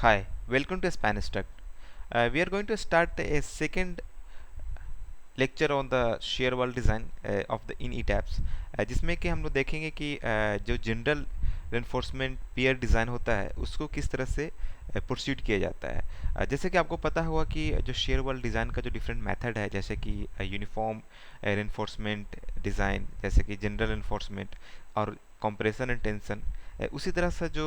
Hi, welcome to Spanish Tech. We are going to start a second lecture on the shear wall design of the in ETABS, जिसमें कि हम लोग देखेंगे कि जो general reinforcement पियर design होता है उसको किस तरह से प्रोसीड किया जाता है। जैसे कि आपको पता होगा कि जो शेयर वॉल डिज़ाइन का जो डिफरेंट मेथड है, जैसे कि यूनिफॉर्म रेनफोर्समेंट डिज़ाइन, जैसे कि जनरल रेनफोर्समेंट और कंप्रेशन एंड टेंशन। उसी तरह से जो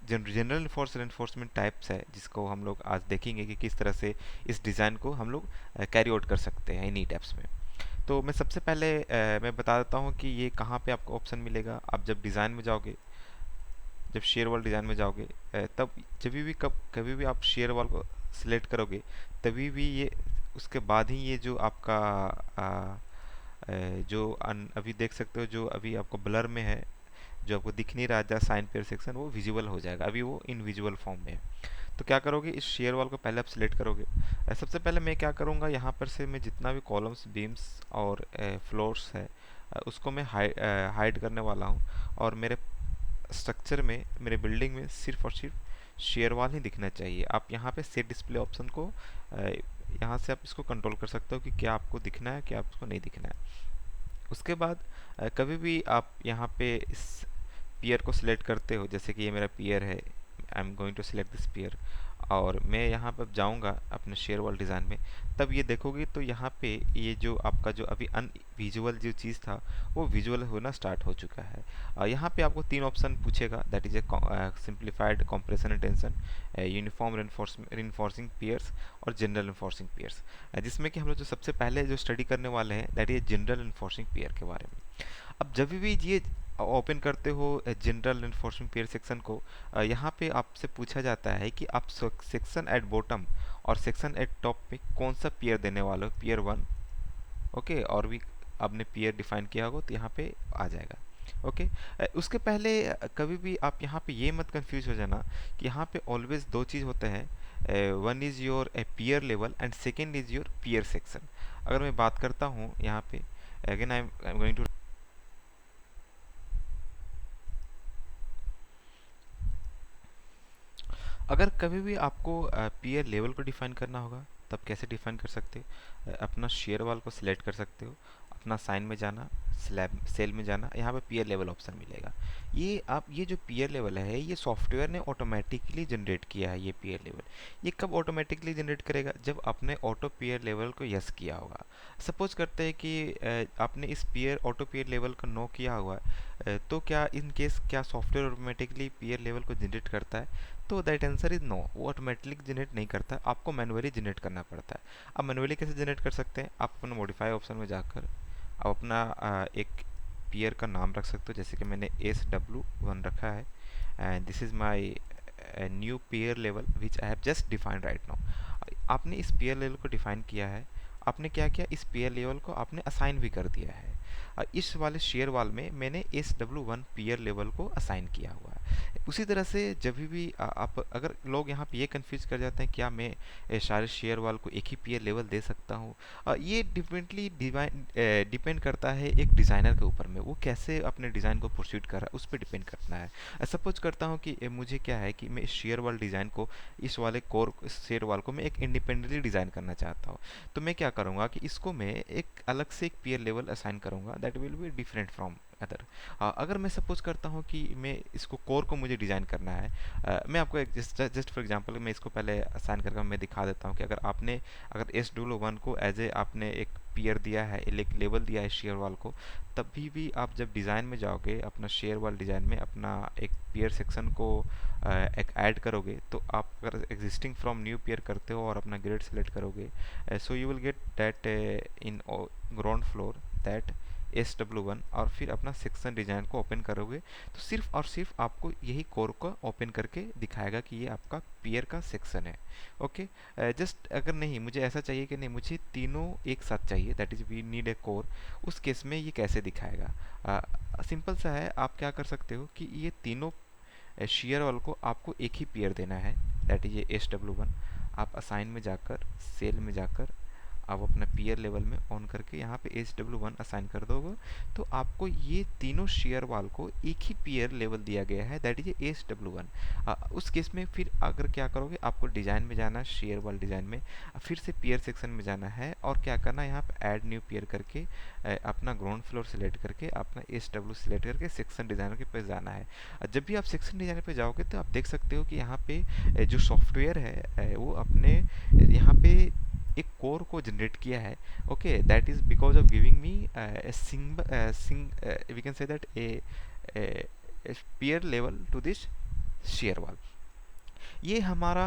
जनरल फोर्स रेनफोर्समेंट टाइप्स है जिसको हम लोग आज देखेंगे कि किस तरह से इस डिज़ाइन को हम लोग कैरी आउट कर सकते हैं इन्हीं टैब्स में। तो मैं सबसे पहले मैं बता देता हूँ कि ये कहाँ पे आपको ऑप्शन मिलेगा। आप जब डिज़ाइन में जाओगे, जब शेयर वॉल डिज़ाइन में जाओगे, तब कभी भी आप शेयर वॉल को सिलेक्ट करोगे, तभी भी ये उसके बाद ही ये जो आपका अभी देख सकते हो, जो अभी आपको ब्लर में है, जो आपको दिख नहीं रहा था साइन पेयर सेक्शन, वो विजिबल हो जाएगा। अभी वो इनविजिबल फॉर्म में है। तो क्या करोगे, इस शेयर वॉल को पहले आप सिलेक्ट करोगे। सबसे पहले मैं क्या करूँगा, यहाँ पर से मैं जितना भी कॉलम्स, बीम्स और फ्लोर्स है, उसको मैं हाइड करने वाला हूँ। और मेरे स्ट्रक्चर में, मेरे बिल्डिंग में सिर्फ और सिर्फ शेयर वॉल ही दिखना चाहिए। आप यहाँ पे सेट डिस्प्ले ऑप्शन को यहाँ से आप इसको कंट्रोल कर सकते हो कि क्या आपको दिखना है, क्या आपको नहीं दिखना है। उसके बाद कभी भी आप यहाँ पे इस पियर को सिलेक्ट करते हो, जैसे कि ये मेरा पियर है, I am going to select this pier, और मैं यहाँ पर जाऊँगा अपने शेयर वॉल डिज़ाइन में, तब ये देखोगे तो यहाँ पे ये जो आपका जो अभी अनविजुअल जो चीज़ था वो विजुअल होना स्टार्ट हो चुका है। यहाँ पे आपको तीन ऑप्शन पूछेगा, that is a simplified compression and tension, uniform reinforcing piers और जनरल रेनफोर्सिंग पियर्स, जिसमें कि हम लोग जो सबसे पहले जो स्टडी करने वाले हैं दैट इज जनरल रेनफोर्सिंग पियर के बारे में। अब जब भी ये ओपन करते हो जनरल एनफोर्समेंट पेयर सेक्शन को, यहाँ पे आपसे पूछा जाता है कि आप सेक्शन एट बॉटम और सेक्शन एट टॉप पे कौन सा पियर देने वाले हो, पियर वन, ओके, और भी आपने पियर डिफाइन किया होगा तो यहाँ पे आ जाएगा। ओके, उसके पहले कभी भी आप यहाँ पे ये मत कंफ्यूज हो जाना कि यहाँ पे ऑलवेज दो चीज़ होते हैं, one is your pier level and second is your pier section. अगर मैं बात करता हूँ यहाँ पे, again I am going to, अगर कभी भी आपको पीयर लेवल को डिफाइन करना होगा, तब कैसे डिफाइन कर सकते हो, अपना शेयर वाल को सिलेक्ट कर सकते हो, अपना साइन में जाना, स्लैब सेल में जाना, यहाँ पे पीयर लेवल ऑप्शन मिलेगा। ये जो पीयर लेवल है ये सॉफ्टवेयर ने ऑटोमेटिकली जनरेट किया है। ये पीयर लेवल ये कब ऑटोमेटिकली जनरेट करेगा, जब आपने ऑटो पीयर लेवल को यस किया होगा। सपोज करते हैं कि आपने इस ऑटो पीयर लेवल को नो किया हुआ है, तो क्या इन केस क्या सॉफ्टवेयर ऑटोमेटिकली पीयर लेवल को जनरेट करता है? तो दैट आंसर इज नो, वो ऑटोमेटिकली जनरेट नहीं करता, आपको मैनुअली जनरेट करना पड़ता है। अब मैनुअली कैसे जनरेट कर सकते हैं, आप अपना मॉडिफाई ऑप्शन में जाकर आप अपना एक पीयर का नाम रख सकते हो, जैसे कि मैंने SW1 रखा है, and this is my new peer level which I have just defined right now. आपने इस पीयर लेवल को डिफाइन किया है, आपने क्या किया, इस पीयर लेवल को आपने असाइन भी कर दिया है। इस वाले शेयर वाल में मैंने SW1 पीयर लेवल को असाइन किया हुआ है। उसी तरह से जब भी आप, अगर लोग यहाँ पे ये कंफ्यूज कर जाते हैं क्या मैं सारे शेयर वाल को एक ही पीयर लेवल दे सकता हूँ, ये डिपेंड करता है एक डिज़ाइनर के ऊपर में, वो कैसे अपने डिज़ाइन को प्रोसीड कर रहा है उस पर डिपेंड करना है। सपोज करता हूँ कि मुझे क्या है कि मैं इस शेयर वाल डिज़ाइन को, इस वाले कोर शेयर वाल को मैं एक इंडिपेंडेंटली डिज़ाइन करना चाहता हूँ। तो मैं क्या करूँगा कि इसको मैं एक अलग से एक पीयर लेवल असाइन करूँगा, that will be different from other. अगर मैं सपोज करता हूँ कि मैं इसको कोर को मुझे डिज़ाइन करना है, मैं आपको एक जस्ट फॉर एग्जांपल मैं इसको पहले असाइन करके मैं दिखा देता हूँ कि अगर SW1 को एज ए आपने एक पीयर दिया है, एक लेवल दिया है शेयर वाल को, तभी भी आप जब डिज़ाइन में जाओगे अपना शेयर वाल डिज़ाइन में अपना एक पीयर सेक्शन को एक ऐड करोगे, तो आप अगर एग्जिस्टिंग फ्रॉम न्यू पीयर करते हो और अपना ग्रेड सेलेक्ट करोगे, so you will get that in ground floor that SW1, और फिर अपना सेक्शन डिज़ाइन को ओपन करोगे तो सिर्फ और सिर्फ आपको यही कोर को ओपन करके दिखाएगा कि ये आपका पीयर का सेक्शन है। ओके, जस्ट अगर नहीं मुझे ऐसा चाहिए कि नहीं मुझे तीनों एक साथ चाहिए, that is we need a core, उस केस में ये कैसे दिखाएगा? सिंपल सा है, आप क्या कर सकते हो कि ये तीनों शेयर वाल को आपको एक ही पीयर देना है, दैट इज ये SW1। आप असाइन में जाकर, सेल में जाकर आप अपना पीयर लेवल में ऑन करके यहाँ पे HW1 असाइन कर दोगे तो आपको ये तीनों शेयर वाल को एक ही पीयर लेवल दिया गया है, दैट इज HW1। उस केस में फिर अगर क्या करोगे, आपको डिज़ाइन में जाना है, शेयर वाल डिज़ाइन में फिर से पीयर सेक्शन में जाना है और क्या करना है, यहाँ पे ऐड न्यू पीयर करके अपना ग्राउंड फ्लोर सेलेक्ट करके अपना HW सेलेक्ट करके सेक्शन डिज़ाइनर के पास जाना है। जब भी आप सेक्शन डिज़ाइनर पे जाओगे तो आप देख सकते हो कि यहाँ पे जो सॉफ्टवेयर है वो अपने यहाँ पे एक कोर को जनरेट किया है। Okay, that is because of giving me we can say that a pier level to this shear wall. ये हमारा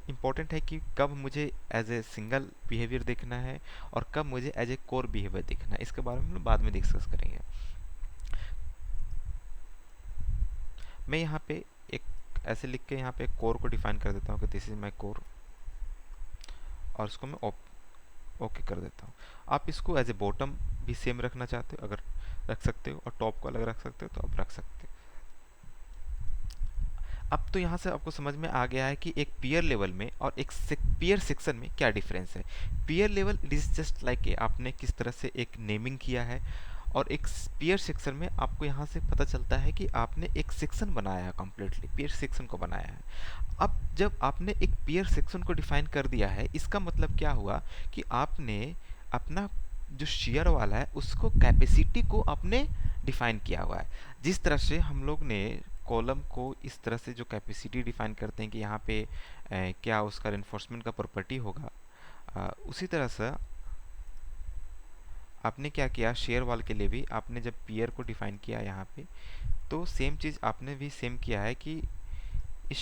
इम्पोर्टेंट है कि कब मुझे एज ए सिंगल बिहेवियर देखना है और कब मुझे एज ए कोर बिहेवियर देखना है, इसके बारे में हम बाद में डिस्कस करेंगे। मैं यहाँ पे एक ऐसे लिख के यहाँ पे कोर को डिफाइन कर देता हूँ कि दिस इज माई कोर और इसको मैं ओके कर देता हूँ। आप इसको एज ए बॉटम भी सेम रखना चाहते हो अगर रख सकते हो, और टॉप को अलग रख सकते हो तो आप रख सकते हो। अब तो यहाँ से आपको समझ में आ गया है कि एक पीयर लेवल में और एक पीयर सेक्शन में क्या डिफरेंस है। Peer level it is just like आपने किस तरह से एक नेमिंग किया है, और एक पीयर सेक्शन में आपको यहाँ से पता चलता है कि आपने एक सेक्शन बनाया है, कंप्लीटली पीयर सेक्शन को बनाया है। अब जब आपने एक पीयर सेक्शन को डिफाइन कर दिया है, इसका मतलब क्या हुआ कि आपने अपना जो शेयर वाला है उसको कैपेसिटी को आपने डिफाइन किया हुआ है। जिस तरह से हम लोग ने कॉलम को इस तरह से जो कैपेसिटी डिफाइन करते हैं कि यहाँ पे क्या उसका रेनफोर्समेंट का प्रॉपर्टी होगा, उसी तरह से आपने क्या किया शेयर वॉल के लिए भी आपने जब पीयर को डिफाइन किया यहाँ पे, तो सेम चीज़ आपने भी सेम किया है कि इस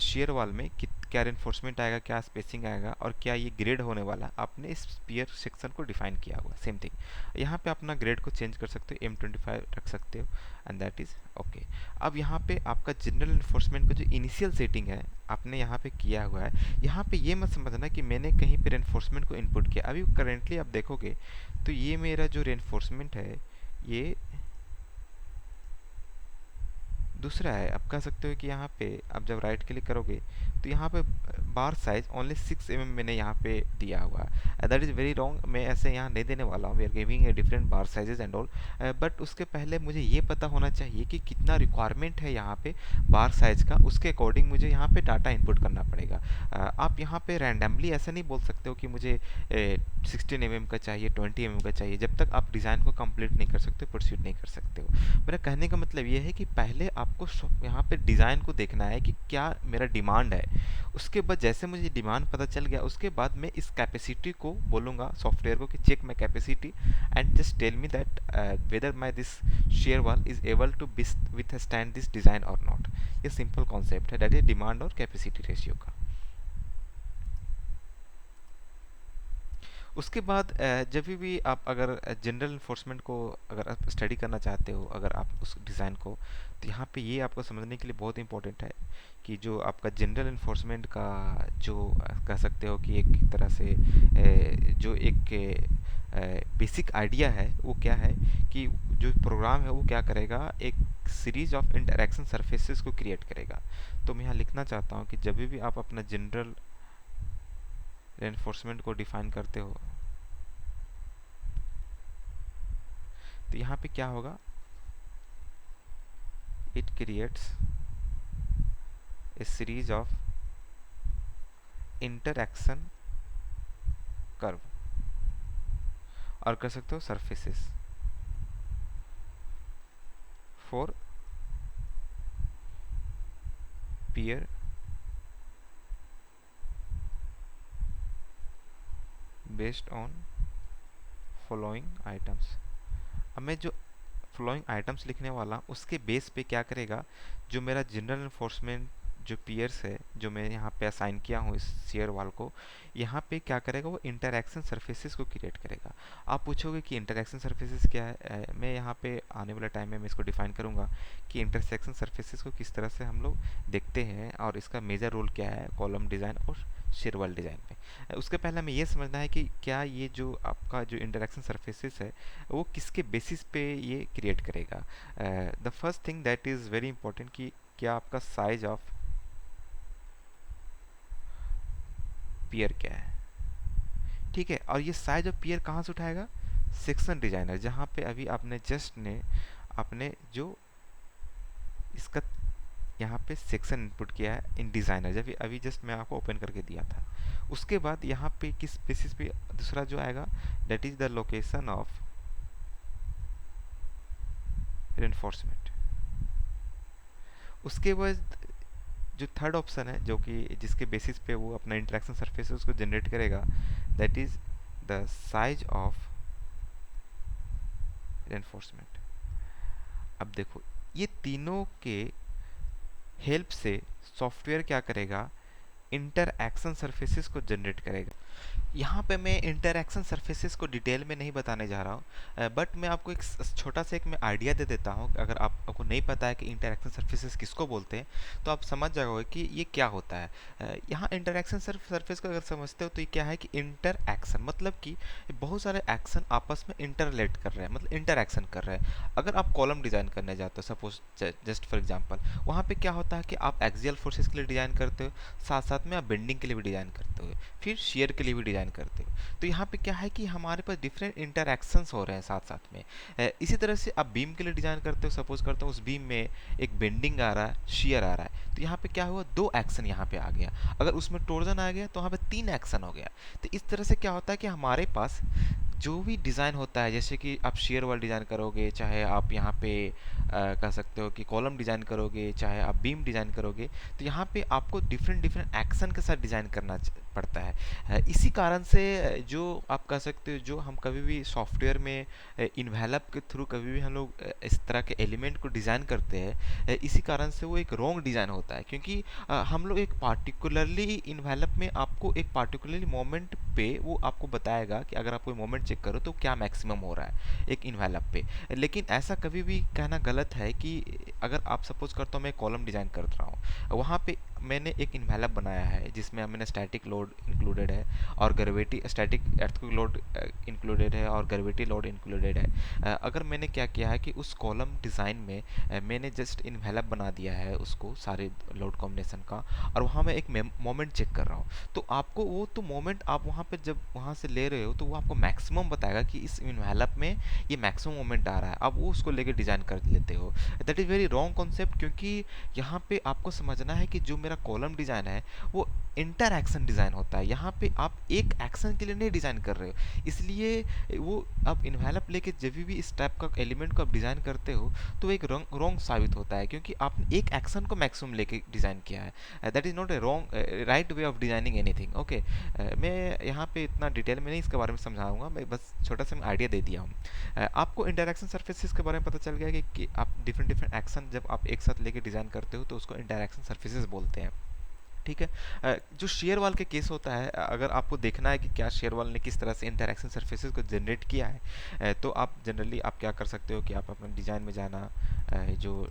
शेयर वॉल में क्या रेनफोर्समेंट आएगा, क्या स्पेसिंग आएगा और क्या ये ग्रेड होने वाला, आपने इस पीयर सेक्शन को डिफाइन किया हुआ। सेम थिंग यहाँ पे अपना ग्रेड को चेंज कर सकते हो, M25 रख सकते हो एंड दैट इज ओके। अब यहाँ पे आपका जनरल इन्फोर्समेंट का जो इनिशियल सेटिंग है आपने यहाँ पे किया हुआ है। यहाँ पे ये मत समझना कि मैंने कहीं पे रेनफोर्समेंट को इनपुट किया। अभी करेंटली आप देखोगे तो ये मेरा जो रेनफोर्समेंट है ये दूसरा है। आप कह सकते हो कि यहाँ पे आप जब राइट क्लिक करोगे तो यहाँ पे बार साइज ओनली 6 mm मैंने यहाँ पे दिया हुआ है, दैट इज़ वेरी रॉन्ग। मैं ऐसे यहाँ नहीं देने वाला हूँ, we are giving a different bar sizes and all, but उसके पहले मुझे ये पता होना चाहिए कि कितना रिक्वायरमेंट है यहाँ पे बार साइज का, उसके अकॉर्डिंग मुझे यहाँ पे डाटा इनपुट करना पड़ेगा। आप यहाँ पे रैंडमली ऐसा नहीं बोल सकते हो कि मुझे 16 mm का चाहिए, 20 mm का चाहिए, जब तक आप डिज़ाइन को कंप्लीट नहीं कर सकते, प्रोसीड नहीं कर सकते हो। मेरा कहने का मतलब ये है कि पहले आपको यहाँ पे डिज़ाइन को देखना है कि क्या मेरा डिमांड है। उसके बाद जैसे मुझे डिमांड पता चल गया उसके बाद मैं इस कैपेसिटी को बोलूँगा सॉफ्टवेयर को कि check my capacity and just tell me that whether my this shear wall is able to withstand this design और नॉट। ये सिंपल कॉन्सेप्ट है, दैट इज डिमांड और कैपेसिटी रेशियो का। उसके बाद जब भी आप अगर जनरल इन्फोर्समेंट को अगर आप स्टडी करना चाहते हो, अगर आप उस डिज़ाइन को, तो यहाँ पे ये आपको समझने के लिए बहुत इंपॉर्टेंट है कि जो आपका जनरल इन्फोर्समेंट का जो कह सकते हो कि एक तरह से जो एक बेसिक आइडिया है वो क्या है कि जो प्रोग्राम है वो क्या करेगा, एक सीरीज ऑफ इंटरेक्शन सरफेसेस को क्रिएट करेगा। तो मैं यहाँ लिखना चाहता हूँ कि जब भी आप अपना जनरल रेनफोर्समेंट को डिफाइन करते हो तो यहाँ पे क्या होगा, it creates a series of interaction curve, और कर सकते हो surfaces for peer based on following items. अब मैं जो फॉलोइंग आइटम्स लिखने वाला उसके बेस पे क्या करेगा, जो मेरा जनरल इन्फोर्समेंट जो पीयर्स है जो मैं यहाँ पे असाइन किया हूँ इस शेयर वाल को, यहाँ पे क्या करेगा वो इंटरैक्शन सरफेसेस को क्रिएट करेगा। आप पूछोगे कि इंटरैक्शन सरफेसेस क्या है, मैं यहाँ पे आने वाले टाइम में मैं इसको डिफाइन करूँगा कि इंटरसेक्शन सरफेसेस को किस तरह से हम लोग देखते हैं और इसका मेजर रोल क्या है कॉलम डिज़ाइन और शेयर वाल डिज़ाइन में। उसके पहले हमें ये समझना है कि क्या ये जो आपका जो इंटरैक्शन सरफेसेस है वो किसके बेसिस पे ये क्रिएट करेगा। The first thing that is very important कि क्या आपका साइज ऑफ पीयर क्या है। ठीक है। और ये साइज ऑफ पीयर कहाँ से उठाएगा? सेक्शन डिजाइनर, जहाँ पे अभी आपने जस्ट ने आपने जो इसका यहाँ पे सेक्शन इनपुट किया है इन डिज़ाइनर, जब अभी जस्ट मैं आपको ओपन करके दिया था। उसके बाद यहाँ पे किस बेसिस पे दूसरा जो आएगा, that is the location of reinforcement. उसके बाद जो थर्ड ऑप्शन है, जो कि जिसके बेसिस पे वो अपना इंटरेक्शन सरफेस उसको जनरेट करेगा, that is the size of reinforcement. अब देखो, ये तीनों के हेल्प से सॉफ्टवेयर क्या करेगा, इंटरएक्शन सरफेसेस को जनरेट करेगा। यहाँ पे मैं इंटरएक्शन सरफेसेस को डिटेल में नहीं बताने जा रहा हूँ, बट मैं आपको एक छोटा सा एक मैं आइडिया दे देता हूँ। अगर आपको नहीं पता है कि इंटरएक्शन सरफेसेस किसको बोलते हैं, तो आप समझ जाओगे कि ये क्या होता है। यहाँ इंटरएक्शन सरफेस को अगर समझते हो तो ये क्या है कि इंटरएक्शन मतलब कि बहुत सारे एक्शन आपस में इंटरलेट कर रहे हैं, मतलब इंटरएक्शन कर रहे हैं। अगर आप कॉलम डिज़ाइन करने जाते हो, सपोज जस्ट फॉर एग्जाम्पल, वहाँ पे क्या होता है कि आप एक्सियल फोर्सेस के लिए डिज़ाइन करते हो, साथ साथ में आप बेंडिंग के लिए भी डिज़ाइन करते हो, फिर शेयर के लिए भी डिज़ाइन करते हो। तो यहाँ पे क्या है कि हमारे पास डिफरेंट इंटरैक्शंस हो रहे हैं साथ साथ में। इसी तरह से आप बीम के लिए डिज़ाइन करते हो, सपोज करते हो उस बीम में एक बेंडिंग आ रहा है, शेयर आ रहा है, तो यहाँ पे क्या हुआ, दो एक्शन यहाँ पे आ गया। अगर उसमें टोर्जन आ गया तो वहाँ पे तीन एक्शन हो गया। तो इस तरह से क्या होता है कि हमारे पास जो भी डिज़ाइन होता है, जैसे कि आप शेयर वाल डिज़ाइन करोगे, चाहे आप यहाँ पे कह सकते हो कि कॉलम डिज़ाइन करोगे, चाहे आप बीम डिज़ाइन करोगे, तो यहाँ पे आपको डिफरेंट डिफरेंट एक्शन के साथ डिज़ाइन करना पड़ता है। इसी कारण से जो आप कह सकते हो, जो हम कभी भी सॉफ्टवेयर में इन्वेलप के थ्रू कभी भी हम लोग इस तरह के एलिमेंट को डिज़ाइन करते हैं, इसी कारण से वो एक रॉन्ग डिज़ाइन होता है। क्योंकि हम लोग एक पार्टिकुलरली इन्वेलप में आपको एक पार्टिकुलरली मोमेंट पे वो आपको बताएगा कि अगर आप कोई मोमेंट चेक करो तो क्या मैक्सिमम हो रहा है एक इन्वेलप पे। लेकिन ऐसा कभी भी कहना गलत है कि अगर आप सपोज करता हूँ मैं कॉलम डिज़ाइन कर रहा हूँ, वहाँ पे मैंने एक इन्वेलप बनाया है जिसमें मैंने स्टैटिक लोड इंक्लूडेड है और ग्रेविटी, स्टैटिक एर्थक्वेक लोड इंक्लूडेड है और ग्रेविटी लोड इंक्लूडेड है। अगर मैंने क्या किया है कि उस कॉलम डिज़ाइन में मैंने जस्ट इन्वेलप बना दिया है उसको सारे लोड कॉम्बिनेशन का, और वहाँ मैं एक मोमेंट चेक कर रहा हूँ, तो आपको वो तो मोमेंट आप वहाँ पे जब वहाँ से ले रहे हो तो वो आपको मैक्सिमम बताएगा कि इस इन्वेलप में ये मैक्सिमम मोमेंट आ रहा है, आप वो उसको लेके डिज़ाइन कर लेते हो। That is very wrong concept, क्योंकि यहाँ पे आपको समझना है कि जो मेरा कॉलम डिज़ाइन है वो इंटर एक्शन डिज़ाइन होता है। यहाँ पे आप एक एक्शन के लिए नहीं डिज़ाइन कर रहे हो, इसलिए वो आप इन्वेलप लेके जब भी इस टाइप का एलिमेंट को आप डिज़ाइन करते हो तो एक रॉन्ग साबित होता है, क्योंकि आपने एक एक्शन को मैक्सिमम लेके डिज़ाइन किया है। That is not a wrong right way of designing anything. Okay, मैं यहाँ पे इतना डिटेल में नहीं इसके बारे में समझाऊंगा, मैं बस छोटा सा आइडिया दे दिया हूँ। आपको इंटरैक्शन सर्फेसिस के बारे में पता चल गया कि आप डिफरेंट डिफरेंट एक्शन जब आप एक साथ लेके डिज़ाइन करते हो तो उसको इंटरैक्शन सर्फेसिस बोलते हैं। ठीक है। जो शेयर वाल के केस होता है, अगर आपको देखना है कि क्या शेयर वाल ने किस तरह से इंटरैक्शन सर्फेसेस को जनरेट किया है, तो आप जनरली आप क्या कर सकते हो कि आप अपने डिज़ाइन में जाना, जो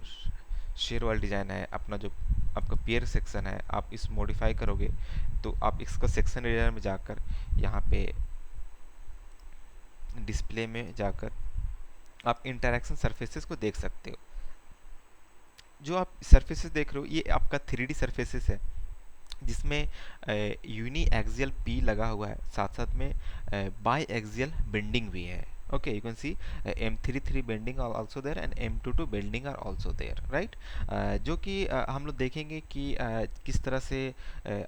शेयर वाल डिज़ाइन है, अपना जो आपका पेयर सेक्शन है, आप इस मॉडिफाई करोगे तो आप इसका सेक्शन एरिया में जाकर यहाँ पे डिस्प्ले में जाकर आप इंटरैक्शन सरफेसेस को देख सकते हो। जो आप सरफेसेस देख रहे हो ये आपका 3D सरफेसेस है, जिसमें यूनी एक्सियल पी लगा हुआ है, साथ साथ में बाई एक्सियल बेंडिंग भी है। Okay, you can see M33 bending are also there and M22 bending are also there, right. जो कि हम लोग देखेंगे कि किस तरह से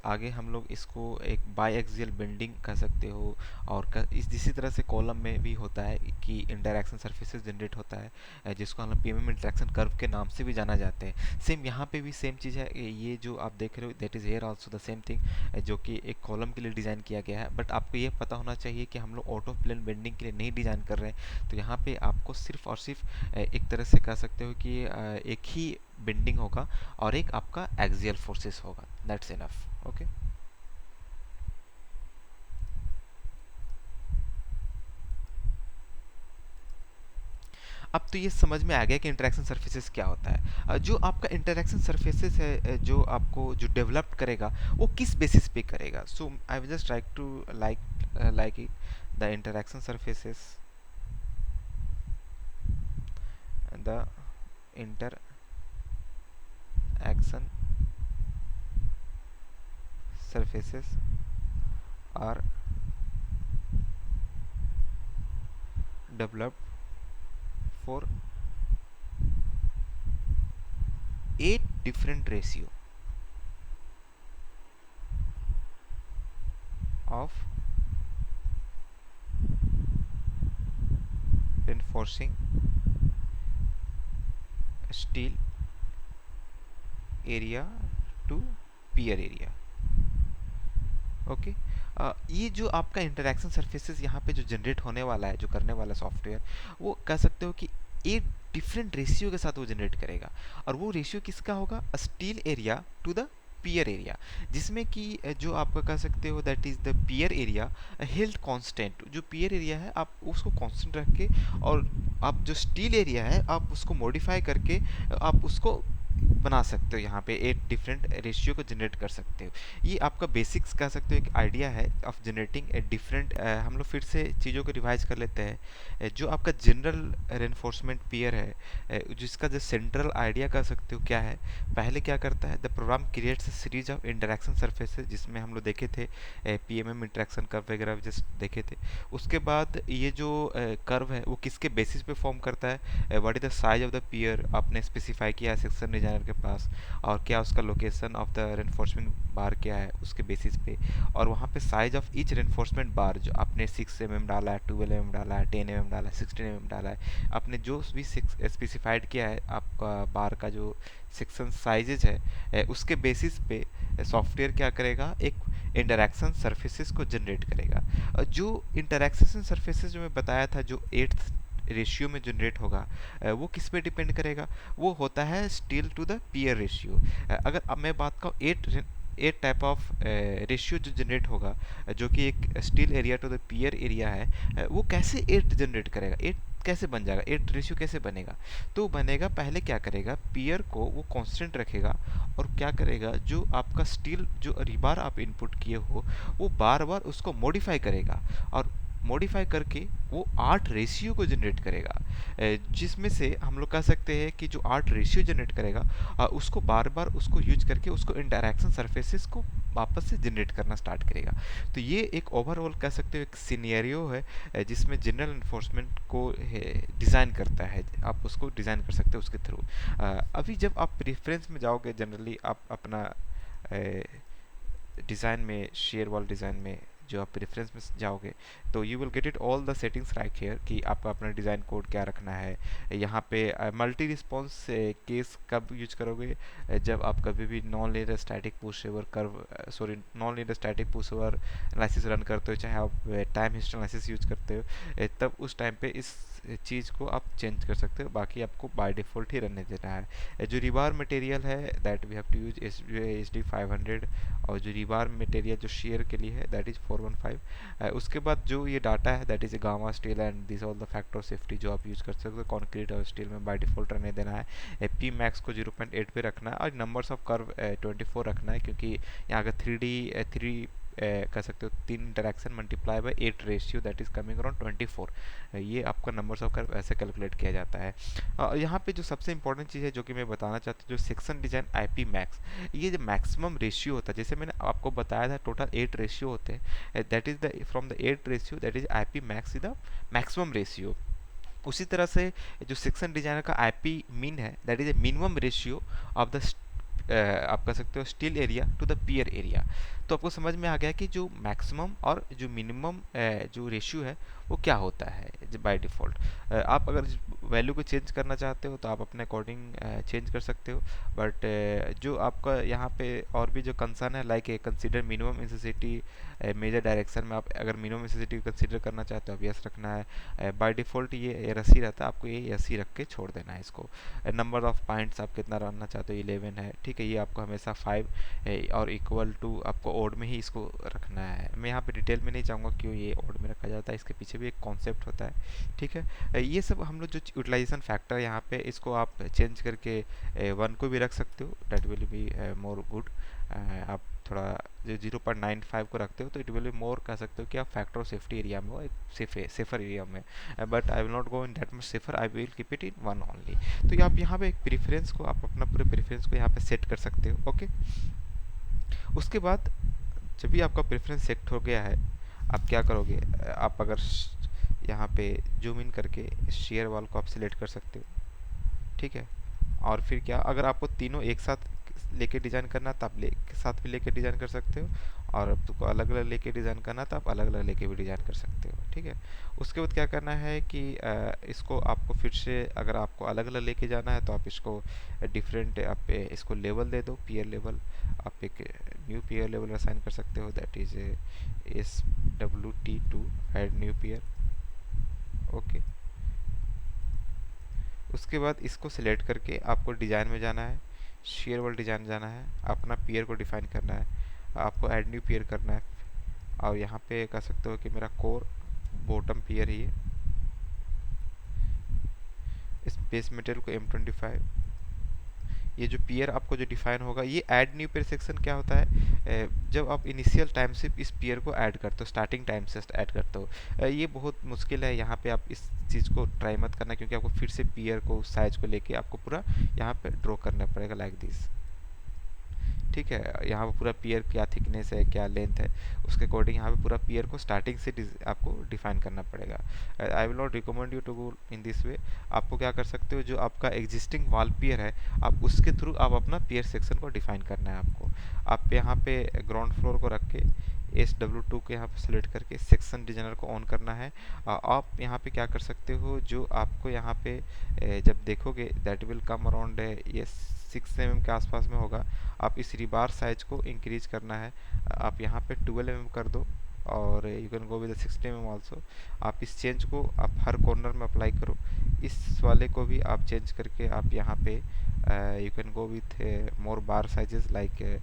आगे हम लोग इसको एक बाई एक्सियल बेंडिंग कह सकते हो, और इसी तरह से कॉलम में भी होता है कि इंटरैक्शन सरफेसेस जनरेट होता है, जिसको हम लोग PMM इंटरैक्शन कर्व के नाम से भी जाना जाते हैं। सेम यहाँ पे भी सेम चीज़ है, ये जो आप देख रहे हो that is here also the same thing, जो कि एक कॉलम के लिए डिज़ाइन किया गया है। बट आपको ये पता होना चाहिए कि हम लोग आउट ऑफ प्लेन बेंडिंग के लिए नहीं डिज़ाइन कर रहे हैं, तो यहाँ पे आपको सिर्फ और सिर्फ एक तरह से कह सकते हो कि एक ही बेंडिंग होगा और एक आपका एक्सियल फोर्सेस होगा, दैट्स इनफ। ओके, अब तो ये समझ में आ गया कि इंटरेक्शन सरफेसेस क्या होता है। जो आपका इंटरेक्शन सरफेसेस है, जो आपको जो डेवलप करेगा वो किस बेसिस पे करेगा। So I will just try to like it the interaction surfaces, the interaction surfaces are developed for 8 different ratio of reinforcing steel area to pier area। Okay. ये जो आपका इंटरेक्शन सरफेसेस यहाँ पे जो जनरेट होने वाला है, जो करने वाला सॉफ्टवेयर, वो कह सकते हो कि एक डिफरेंट रेशियो के साथ वो जनरेट करेगा। और वो रेशियो किसका होगा? Steel area to the pier area, जिसमें कि जो आपका कह सकते हो that is the pier area held constant. जो पियर एरिया है आप उसको कांस्टेंट रख के, और आप जो स्टील एरिया है आप उसको मॉडिफाई करके आप उसको बना सकते हो, यहाँ पे एक डिफरेंट रेशियो को जनरेट कर सकते हो। ये आपका बेसिक्स कह सकते हो, एक आइडिया है ऑफ जनरेटिंग ए डिफरेंट। हम लोग फिर से चीज़ों को रिवाइज कर लेते हैं। जो आपका जनरल रेनफोर्समेंट पियर है, जिसका जो सेंट्रल आइडिया कह सकते हो क्या है, पहले क्या करता है, the program creates a series of interaction surfaces, जिसमें हम लोग देखे थे पीएमएम इंटरेक्शन कर्व वगैरह जस्ट देखे थे। उसके बाद ये जो कर्व है वो किसके बेसिस पे फॉर्म करता है? What is the size of the pier, आपने स्पेसिफाई किया है सेक्शन डिजाइनर के पास, और क्या उसका लोकेशन ऑफ द रेनफोर्समेंट बार क्या है उसके बेसिस पे। और वहाँ पे साइज ऑफ ईच रेनफोर्समेंट बार, जो आपने 6 mm डाला है, 12 mm डाला है, 10 mm डाला है, 16 mm डाला है, आपने जो भी स्पेसिफाइड किया है आपका बार का जो सेक्शन साइजेज है, उसके बेसिस पे सॉफ्टवेयर क्या करेगा, एक इंटरैक्शन सरफेसेस को जनरेट करेगा। जो इंटरैक्शन सरफेसेस जो मैं बताया था, जो 8th रेशियो में जनरेट होगा, वो किस पे डिपेंड करेगा? वो होता है steel to the pier ratio. अगर अब मैं बात करूँ 8 टाइप ऑफ रेशियो जो जनरेट होगा, जो कि एक steel area to the pier area है, वो कैसे 8 जनरेट करेगा, 8 कैसे बन जाएगा, 8 रेशियो कैसे बनेगा? तो बनेगा, पहले क्या करेगा, पियर को वो कांस्टेंट रखेगा, और क्या करेगा, जो आपका स्टील जो रिबार आप इनपुट किए हो, वो बार बार उसको मॉडिफाई करेगा, और मॉडिफाई करके वो 8 रेशियो को जनरेट करेगा। जिसमें से हम लोग कह सकते हैं कि जो 8 रेशियो जनरेट करेगा, उसको बार बार उसको यूज करके उसको इंटरैक्शन सरफेसेस को वापस से जनरेट करना स्टार्ट करेगा। तो ये एक ओवरऑल कह सकते हो एक सिनेरियो है, जिसमें जनरल इन्फोर्समेंट को डिज़ाइन करता है, आप उसको डिज़ाइन कर सकते हो उसके थ्रू। अभी जब आप प्रेफरेंस में जाओगे, जनरली आप अपना डिज़ाइन में, शेयर वॉल डिज़ाइन में जो आप प्रेफरेंस में जाओगे, तो you will get it all the settings right here, कि आपका अपना डिज़ाइन कोड क्या रखना है। यहाँ पे मल्टी रिस्पॉन्स केस कब यूज करोगे? जब आप कभी भी non linear static push over curve, sorry non linear static push over analysis run करते हो, चाहे आप टाइम हिस्ट्री एनालिसिस यूज करते हो, तब उस टाइम पे इस चीज़ को आप चेंज कर सकते हो। बाकी आपको बाय डिफ़ॉल्ट ही रहने देना है। जो रिबार मटेरियल है that we have to use HD 500, और जो रिबार मटेरियल जो शेयर के लिए है दैट इज़ 415। उसके बाद जो ये डाटा है that is gamma steel and this all the factor of safety जो आप यूज़ कर सकते हो। कॉन्क्रीट और स्टील में बाय डिफ़ॉल्ट रहने देना है। पी मैक्स को 0.8 पे रखना है, और नंबर्स ऑफ कर्व 24 रखना है, क्योंकि यहाँ का 3 कह सकते हो 3 interaction multiply by 8 ratio that is coming around 24। ये आपका नंबर्स ऑफ कर्व ऐसे कैलकुलेट किया जाता है। यहाँ पे जो सबसे इंपॉर्टेंट चीज़ है जो कि मैं बताना चाहता हूँ, जो सेक्शन डिजाइन IP मैक्स, ये जो मैक्सिमम रेशियो होता है, जैसे मैंने आपको बताया था टोटल 8 रेशियो होते हैं, that is the from the 8 ratio that is IP max is the maximum ratio. उसी तरह से जो सेक्शन डिजाइनर का IP मीन है that is a minimum ratio of the आप कह सकते हो steel area to the pier area. तो आपको समझ में आ गया कि जो मैक्सिमम और जो मिनिमम जो रेशियो है वो क्या होता है बाय डिफ़ॉल्ट। आप अगर वैल्यू को चेंज करना चाहते हो तो आप अपने अकॉर्डिंग चेंज कर सकते हो, बट जो आपका यहाँ पे और भी जो कंसर्न है, like consider minimum intensity major direction में, आप अगर मिनिमम इंसेसिटी कंसीडर करना चाहते हो आप यस रखना है। बाय डिफ़ॉल्ट ये यस ही रहता है, आपको ये यस ही रख के छोड़ देना है इसको। नंबर ऑफ पॉइंट्स आप कितना रखना चाहते हो, 11 है, ठीक है, ये आपको हमेशा 5 और इक्वल टू आपको ओड में ही इसको रखना है। मैं यहाँ पे डिटेल में नहीं चाहूँगा क्यों ये ओड में रखा जाता है, इसके पीछे भी एक कॉन्सेप्ट होता है, ठीक है। ये सब हम लोग जो यूटिलाइजेशन फैक्टर यहाँ पे इसको आप चेंज करके 1 को भी रख सकते हो, that will be more good. आप थोड़ा जो 0.95 को रखते हो तो इट विल बी मोर, कह सकते हो कि आप फैक्टर ऑफ सेफ्टी एरिया में हो, एक सेफर एरिया में, but I will not go in that much safer, I will keep it in 1 only. तो आप यहाँ पे एक प्रेफरेंस को, आप अपना पूरे प्रेफरेंस को यहाँ पे सेट कर सकते हो, ओके। उसके बाद जब भी आपका प्रेफरेंस सेट हो गया है, आप क्या करोगे, आप अगर यहाँ पे जूम इन करके शेयर वाल को आप सिलेक्ट कर सकते हो, ठीक है। और फिर क्या, अगर आपको तीनों एक साथ लेके डिज़ाइन करना तो आप एक साथ भी लेके डिज़ाइन कर सकते हो, और अब तुमको अलग अलग लेके डिज़ाइन करना तो आप अलग अलग लेके भी डिज़ाइन कर सकते हो, ठीक है। उसके बाद क्या करना है कि इसको आपको फिर से, अगर आपको अलग अलग लेके जाना है तो आप इसको डिफरेंट, आप इसको लेवल दे दो, पीयर लेवल। आप एक न्यू पीयर लेवल असाइन कर सकते हो, that is SWT2, add new peer, okay. उसके बाद इसको सिलेक्ट करके आपको डिज़ाइन में जाना है, शेयर वाल डिज़ाइन जाना है, अपना पीयर को डिफाइन करना है, आपको ऐड न्यू पीयर करना है, और यहाँ पे कह सकते हो कि मेरा कोर बॉटम पीयर ही है। इस बेस मटेरियल को M25, ये जो पीयर आपको जो डिफाइन होगा, ये ऐड न्यू पीयर सेक्शन क्या होता है, जब आप इनिशियल टाइम से इस पीयर को ऐड करते हो, स्टार्टिंग टाइम से ऐड करते हो, ये बहुत मुश्किल है। यहाँ पे आप इस चीज़ को ट्राई मत करना, क्योंकि आपको फिर से पीयर को, साइज को लेके आपको पूरा यहाँ पे ड्रॉ करना पड़ेगा लाइक दिस, ठीक है। यहाँ पे पूरा पीयर क्या थिकनेस है, क्या लेंथ है, उसके अकॉर्डिंग यहाँ पे पूरा पीयर को स्टार्टिंग से आपको डिफाइन करना पड़ेगा। I will not recommend you to go in this way. आपको क्या कर सकते हो, जो आपका एग्जिस्टिंग वॉल पीयर है, आप उसके थ्रू आप अपना पीयर सेक्शन को डिफाइन करना है आपको। आप यहाँ पे ग्राउंड फ्लोर को रख के SW2 को यहाँ पे सेलेक्ट करके सेक्शन डिजाइनर को ऑन करना है। आप यहाँ पे क्या कर सकते हो, जो आपको यहाँ पे जब देखोगे दैट विल कम अराउंड ये 6 mm के आसपास में होगा। आप इस रिबार साइज को इंक्रीज करना है, आप यहाँ पे 12 mm कर दो, और you can go with 60 mm also. आप इस चेंज को आप हर कॉर्नर में अप्लाई करो, इस वाले को भी आप चेंज करके आप यहाँ पे you can go with more bar sizes, like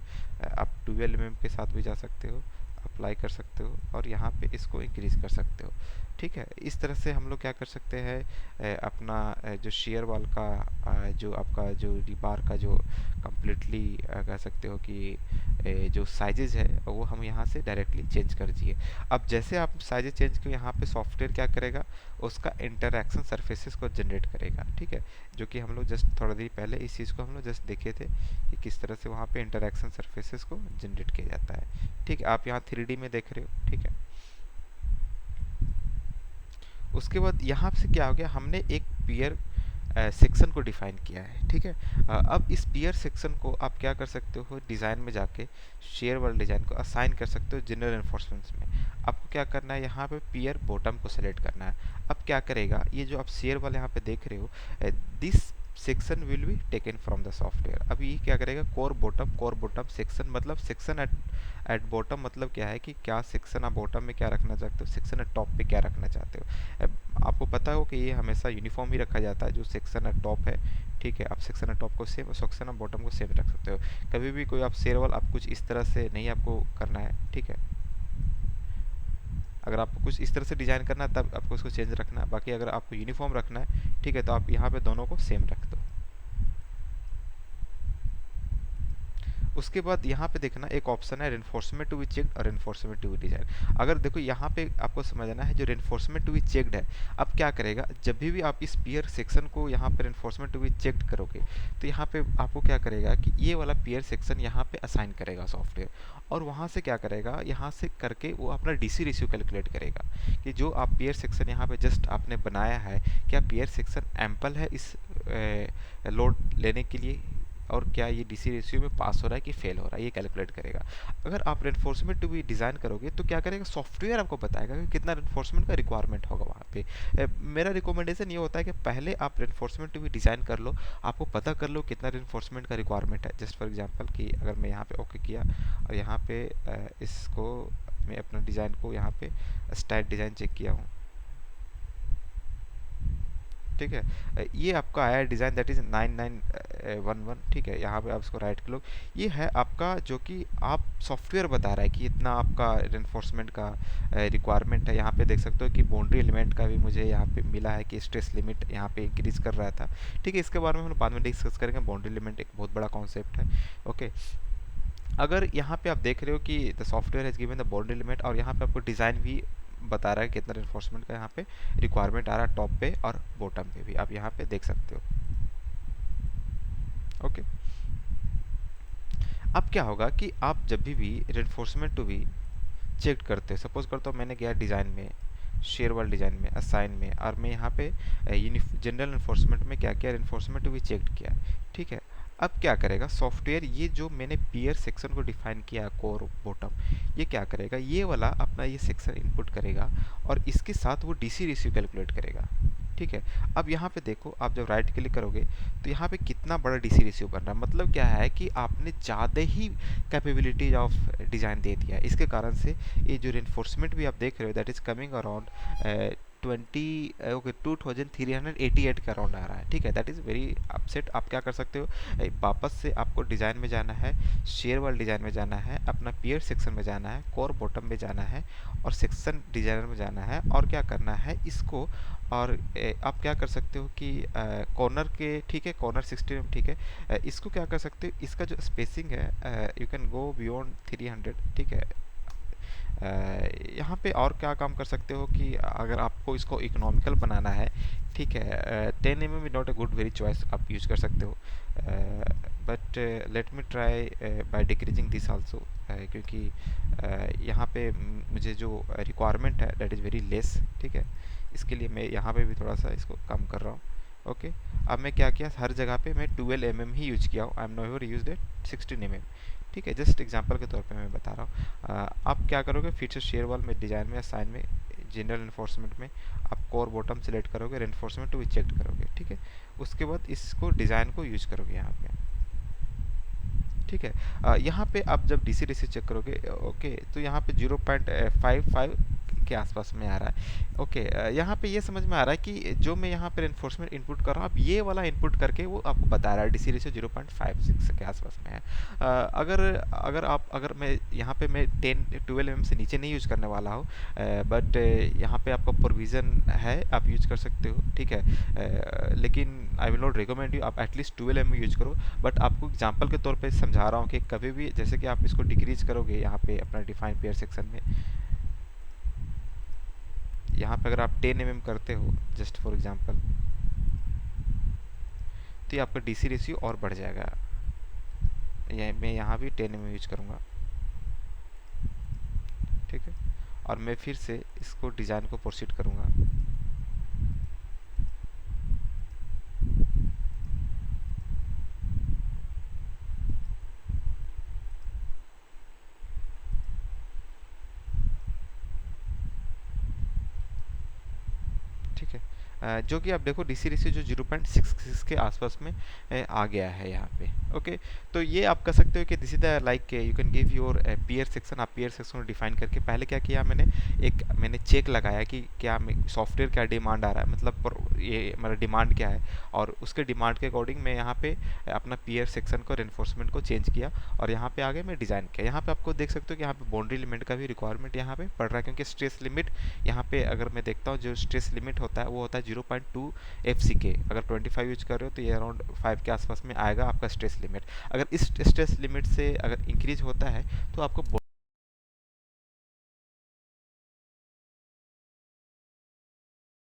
आप 12 mm के साथ भी जा सकते हो, अप्लाई कर सकते हो, और यहाँ पे इसको इंक्रीज कर सकते हो, ठीक है। इस तरह से हम लोग क्या कर सकते हैं, अपना जो शेयर वाल का जो आपका जो रिबार का जो कम्प्लीटली कह सकते हो कि जो साइजेज है वो हम यहाँ से डायरेक्टली चेंज कर दिए। अब जैसे आप साइजेज चेंज किए, यहाँ पे सॉफ्टवेयर क्या करेगा, उसका इंटरैक्शन सरफेसेस को जनरेट करेगा, ठीक है। जो कि हम लोग जस्ट थोड़ा देर पहले इस चीज़ को हम लोग जस्ट देखे थे कि किस तरह से वहाँ पे इंटरैक्शन सरफेसेस को जनरेट किया जाता है, ठीक है। आप यहाँ 3D में देख रहे हो, ठीक है। उसके बाद यहाँ से क्या हो गया, हमने एक पीयर सेक्शन को डिफाइन किया है, ठीक है। अब इस पीयर सेक्शन को आप क्या कर सकते हो, डिज़ाइन में जाके शेयर वाले डिज़ाइन को असाइन कर सकते हो जनरल एनफोर्समेंट्स में। आपको क्या करना है, यहाँ पे पीयर बॉटम को सेलेक्ट करना है। अब क्या करेगा, ये जो आप शेयर वाले यहाँ पे देख रहे हो, this section will be taken from the software. अब ये क्या करेगा, कोर बॉटम सेक्शन, मतलब सेक्शन एट बॉटम मतलब क्या है कि क्या सेक्शन आप बॉटम में क्या रखना चाहते हो, सेक्शन एट टॉप पे क्या रखना चाहते हो। आपको पता हो कि ये हमेशा यूनिफॉर्म ही रखा जाता है, जो सेक्शन एट टॉप है, ठीक है। आप सेक्शन एट टॉप को सेम, सेक्शन एट बॉटम को सेम रख सकते हो। कभी भी कोई आप शेयर वाल आप कुछ इस तरह से नहीं आपको करना है, ठीक है। अगर आपको कुछ इस तरह से डिज़ाइन करना है तब आपको उसको चेंज रखना है, बाकी अगर आपको यूनिफॉर्म रखना है, ठीक है, तो आप यहाँ पे दोनों को सेम रख दो। उसके बाद यहाँ पे देखना एक ऑप्शन है रेनफोर्समेंट टू बी चेक्ड और रेनफोर्समेंट टू बी डिजाइन। अगर देखो यहाँ पे आपको समझना है, जो रेनफोर्समेंट टू बी चेक्ड है, अब क्या करेगा, जब भी आप इस पीयर सेक्शन को यहाँ पे रेनफोर्समेंट टू बी चेक्ड करोगे, तो यहाँ पे आपको क्या करेगा कि ये वाला पीयर सेक्शन यहाँ पे असाइन करेगा सॉफ्टवेयर, और वहाँ से क्या करेगा, यहाँ से करके वो अपना DC रेशियो कैलकुलेट करेगा कि जो आप पीयर सेक्शन यहाँ पे जस्ट आपने बनाया है, क्या पीयर सेक्शन एम्पल है इस लोड लेने के लिए, और क्या ये DC रेशियो में पास हो रहा है कि फेल हो रहा है, ये कैलकुलेट करेगा। अगर आप रेनफोर्समेंट टू भी डिज़ाइन करोगे तो क्या करेगा, सॉफ्टवेयर आपको बताएगा कि कितना रेनफोर्समेंट का रिक्वायरमेंट होगा वहाँ पे। मेरा रिकमेंडेशन ये होता है कि पहले आप रेनफोर्समेंट टू भी डिज़ाइन कर लो, आपको पता कर लो कितना रेनफोर्समेंट का रिक्वायरमेंट है। जस्ट फॉर एग्जाम्पल कि अगर मैं यहाँ पे ओके किया और यहाँ पे इसको मैं अपना डिज़ाइन को यहाँ पे स्टाइल डिज़ाइन चेक किया हूँ, ठीक है। ये आपका आया डिज़ाइन दैट इज़ 9911, ठीक है। यहाँ पे आप इसको राइट क्लिक, ये है आपका जो कि आप सॉफ्टवेयर बता रहा है कि इतना आपका रेनफोर्समेंट का रिक्वायरमेंट है। यहाँ पे देख सकते हो कि बाउंड्री एलिमेंट का भी मुझे यहाँ पे मिला है कि स्ट्रेस लिमिट यहाँ पे इंक्रीज कर रहा था, ठीक है। इसके बारे में हम बाद में डिस्कस करेंगे, बाउंड्री एलिमेंट एक बहुत बड़ा कॉन्सेप्ट है, ओके। अगर यहाँ पे आप देख रहे हो कि the software has given the boundary limit, और यहाँ पे आपको डिज़ाइन भी बता रहा है कितना रेनफोर्समेंट का यहाँ पे रिक्वायरमेंट आ रहा है, टॉप पे और बॉटम पे भी आप यहाँ पे देख सकते हो, ओके। अब क्या होगा कि आप जब भी रेनफोर्समेंट टू भी चेक करते हैं, सपोज करता हूँ मैंने गया डिज़ाइन में, शेयर वाल डिज़ाइन में, असाइन में, और मैं यहाँ पे जनरल इन्फोर्समेंट में क्या किया, इन्फोर्समेंट भी चेक किया। ठीक है, अब क्या करेगा सॉफ्टवेयर, ये जो मैंने पीयर सेक्शन को डिफाइन किया कोर बॉटम, ये क्या करेगा, ये वाला अपना ये सेक्शन इनपुट करेगा और इसके साथ वो डीसी रेशियो कैलकुलेट करेगा। ठीक है, अब यहाँ पे देखो, आप जब राइट क्लिक करोगे तो यहाँ पे कितना बड़ा डीसी रेशियो बन रहा है, मतलब क्या है कि आपने ज़्यादा ही कैपेबिलिटीज ऑफ डिज़ाइन दे दिया है। इसके कारण से ये जो रेनफोर्समेंट भी आप देख रहे हो दैट इज़ कमिंग अराउंड 2388 के अराउंड आ रहा है। ठीक है, दैट इज़ वेरी अपसेट। आप क्या कर सकते हो, वापस से आपको डिज़ाइन में जाना है, शेयर वाल डिज़ाइन में जाना है, अपना पीयर सेक्शन में जाना है, कोर बॉटम में जाना है और सेक्शन डिज़ाइनर में जाना है, और क्या करना है इसको, और आप क्या कर सकते हो कि कॉर्नर के, ठीक है, कॉर्नर 60 ठीक है, इसको क्या कर सकते हो, इसका जो स्पेसिंग है यू कैन गो बियॉन्ड 300। ठीक है, यहाँ पे और क्या काम कर सकते हो कि अगर आपको इसको इकोनॉमिकल बनाना है, ठीक है, 10 mm not a good very choice, आप यूज कर सकते हो, but let me try by decreasing this also, क्योंकि यहाँ पे मुझे जो रिक्वायरमेंट है दैट इज़ वेरी लेस। ठीक है, इसके लिए मैं यहाँ पे भी थोड़ा सा इसको कम कर रहा हूँ। ओके, अब मैं क्या किया, हर जगह पे मैं 12 mm ही यूज किया हूँ, I am not use it 16 mm। ठीक है, जस्ट एग्जांपल के तौर पे मैं बता रहा हूँ। आप क्या करोगे, फिर से शेयर वॉल में, डिज़ाइन में, साइन में, जनरल इन्फोर्समेंट में आप कोर बॉटम सेलेक्ट करोगे, रेनफोर्समेंट भी चेक करोगे। ठीक है, उसके बाद इसको डिज़ाइन को यूज करोगे यहाँ पे। ठीक है, यहाँ पे आप जब डीसी डीसी चेक करोगे, ओके, तो यहाँ पे 0.55 के आसपास में आ रहा है। ओके, यहाँ पे ये समझ में आ रहा है कि जो मैं यहाँ पर इन्फोर्समेंट इनपुट कर रहा हूँ, आप ये वाला इनपुट करके वो आपको बता रहा है डीसी रेशियो 0.56 के आसपास में है। अगर अगर आप अगर मैं यहाँ पे मैं 12 mm से नीचे नहीं यूज करने वाला हूँ, बट यहाँ पे आपका प्रोविज़न है, आप यूज कर सकते हो। ठीक है, लेकिन आई विल नॉट रिकमेंड यू आप एटलीस्ट 12 mm यूज करो, बट आपको एग्जांपल के तौर पे समझा रहा हूँ कि कभी भी जैसे कि आप इसको डिक्रीज करोगे यहाँ पे अपना डिफाइन पेयर सेक्शन में, यहाँ पे अगर आप 10 mm करते हो जस्ट फॉर एग्जांपल, तो ये आपका डीसी रेशियो और बढ़ जाएगा। मैं यहाँ भी 10 mm यूज करूँगा। ठीक है, और मैं फिर से इसको डिज़ाइन को प्रोसीड करूँगा। ठीक है, जो कि आप देखो डीसी रेशियो जो 0.66 के आसपास में आ गया है यहाँ पे। ओके, तो ये आप कर सकते हो कि this is the like you can give your peer section. आप पीयर सेक्शन को डिफाइन करके पहले क्या किया मैंने चेक लगाया कि क्या सॉफ्टवेयर क्या डिमांड आ रहा है, मतलब ये मेरा डिमांड क्या है, और उसके डिमांड के अकॉर्डिंग मैं यहाँ पे अपना पीयर सेक्शन को रेनफोर्समेंट को चेंज किया और यहाँ पे आगे मैं डिज़ाइन किया। यहाँ पे आपको देख सकते हो कि यहाँ पे बाउंड्री लिमिट का भी रिक्वायरमेंट यहाँ पे पड़ रहा है, क्योंकि स्ट्रेस लिमिट यहाँ पे अगर मैं देखता हूँ जो स्ट्रेस लिमिट होता है वो होता है 0.2 FCK। अगर 25 यूज कर रहे हो तो ये अराउंड 5 के आसपास में आएगा आपका स्ट्रेस लिमिट। अगर इस स्ट्रेस लिमिट से अगर इंक्रीज होता है तो आपको